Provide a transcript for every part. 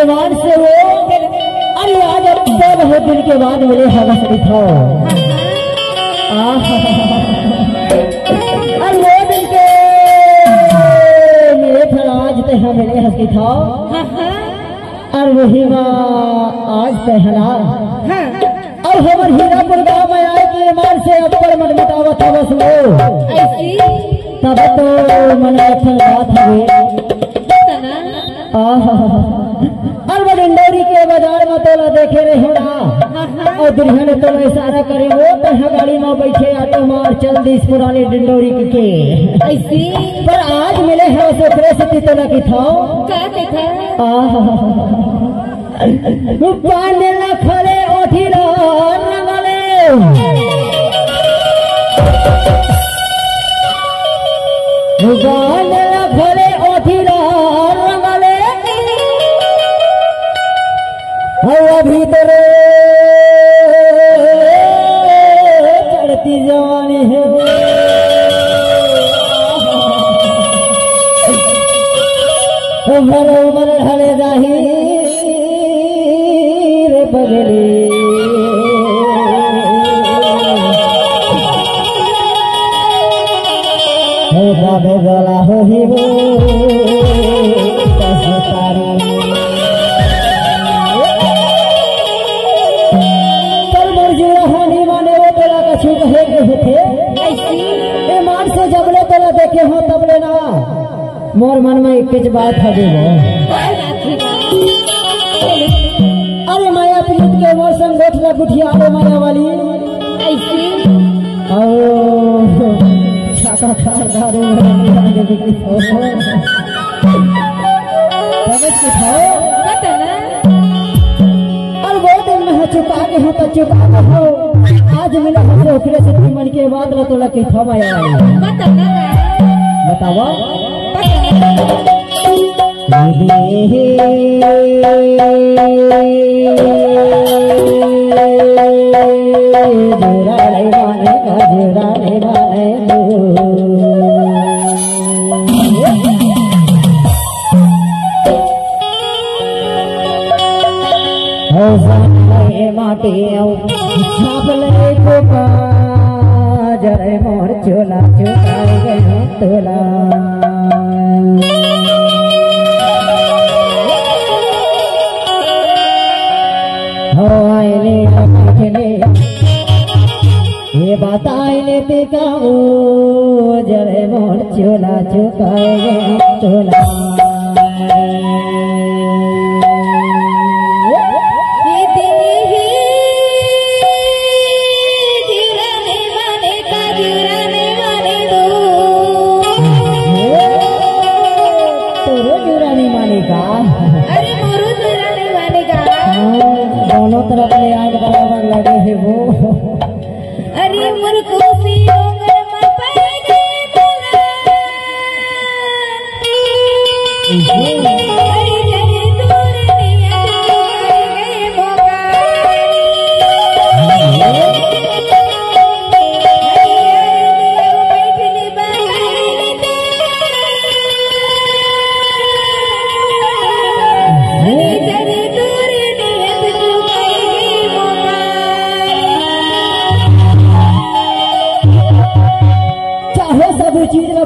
ईमान से वो अरे आज अब तो बहुत दिन के बाद मिले हवस दिखाओ। अरे वो दिन के मेरे फराज ते हम मिले हंस दिखाओ। और वही आज पहला और हमारे हीरापुर गाँव में आए कि ईमान से अब पर मन मटावा था बस वो तब तो मन अच्छा बात है। और वो डिंडोरी के बाजार में तोला देखे रहे होना और दुल्हन तोला इशारा करे वो तो गाड़ी में बैठे आटो मार चल दी इस पुरानी डिंडोरी के ऐसी पर आज मिले हैं उसे परिस्थिति तोला की था पाने न खड़े उठी रंगले पाने न खड़े उठी रंगले अभी तेरे चढ़ती जवानी है उमर उमर ढले जाही रे पगली हो बाबे गला हो ही वो ईमान से जबले तेरा देखे हो तबले ना मोर मन में एक बात है अरे माया प्रीत के मोर संग गोठला गुठिया आवे माया वाली ऐसी छाता खार दारू के बिक्री हो और वो दिन में चुका के हो तो चुका के हो आज मिला हमसे ओकरे से मन के बाद लो तोला के था माया वाली बतावा माटी छाप ले कोपा जरे मोर चोला चुकाए गए तोला हो आईने अपने ये बताइए ते काऊ जरे मोर चोला चुकाए गए तोला दोनों तरफ ले आज बराबर लगे है वो अरे मुरकुसी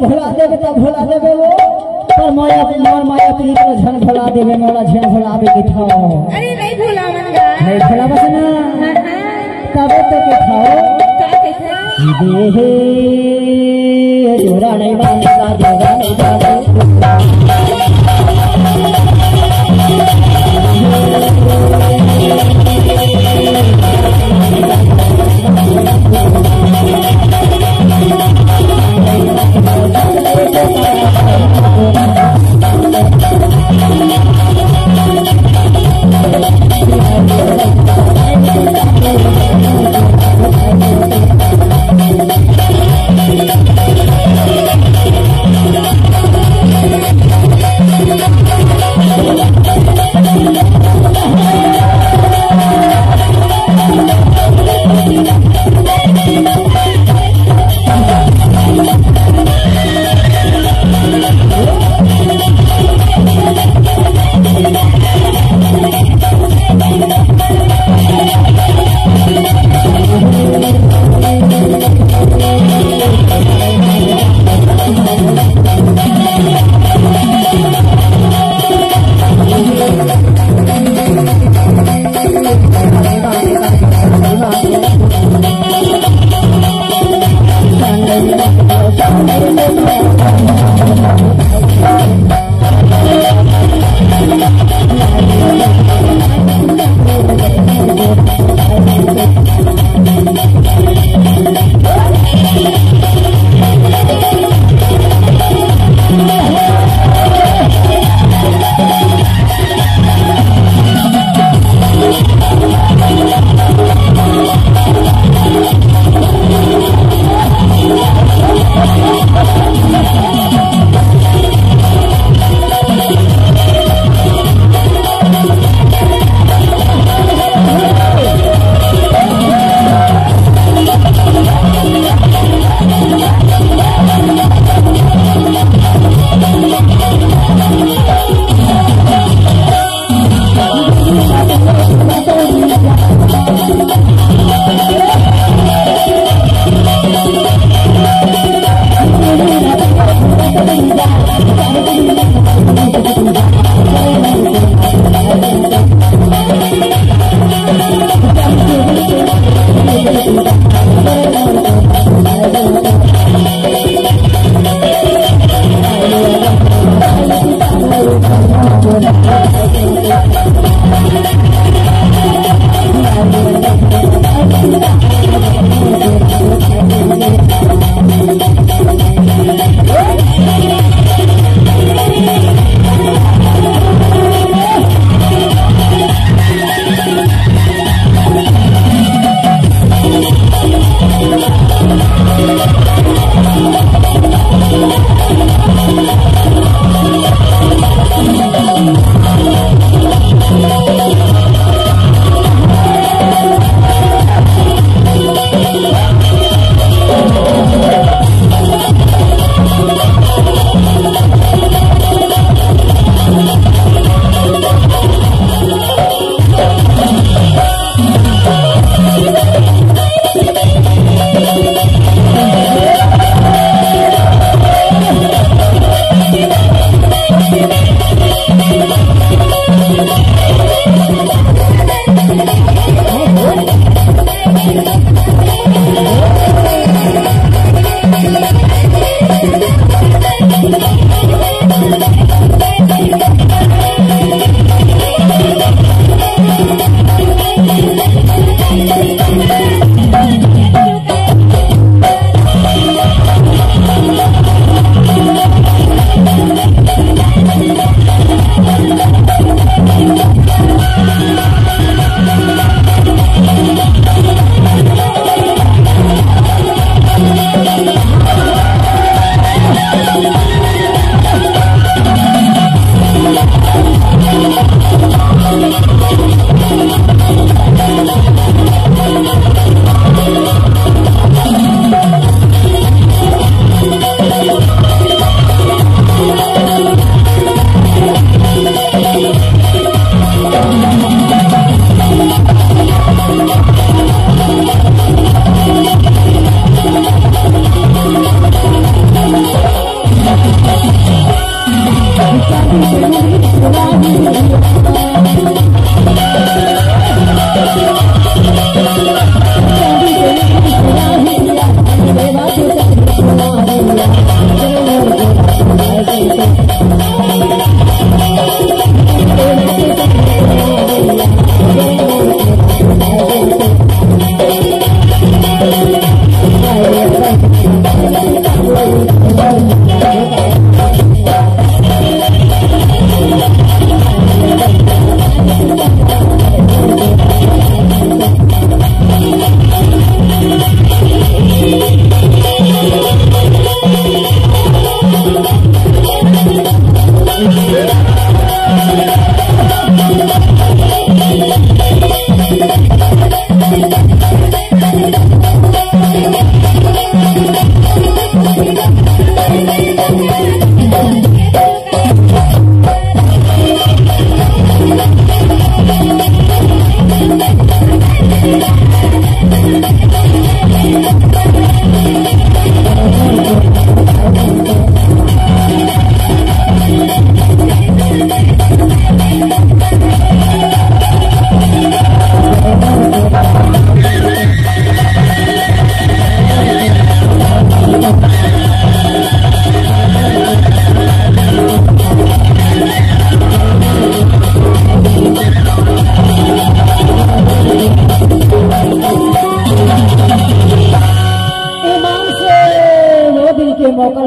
भोला देवे तो भोला देवे वो पर माया प्रीत झन भोला देवे मोला झन भोला दे के थाओ अरे नहीं भोला मनगा नहीं भोला बस ना तब तो के थाओ का कैसा दे जोरा नहीं मानेगा जोरा नहीं मानेगा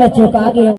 चौका गया।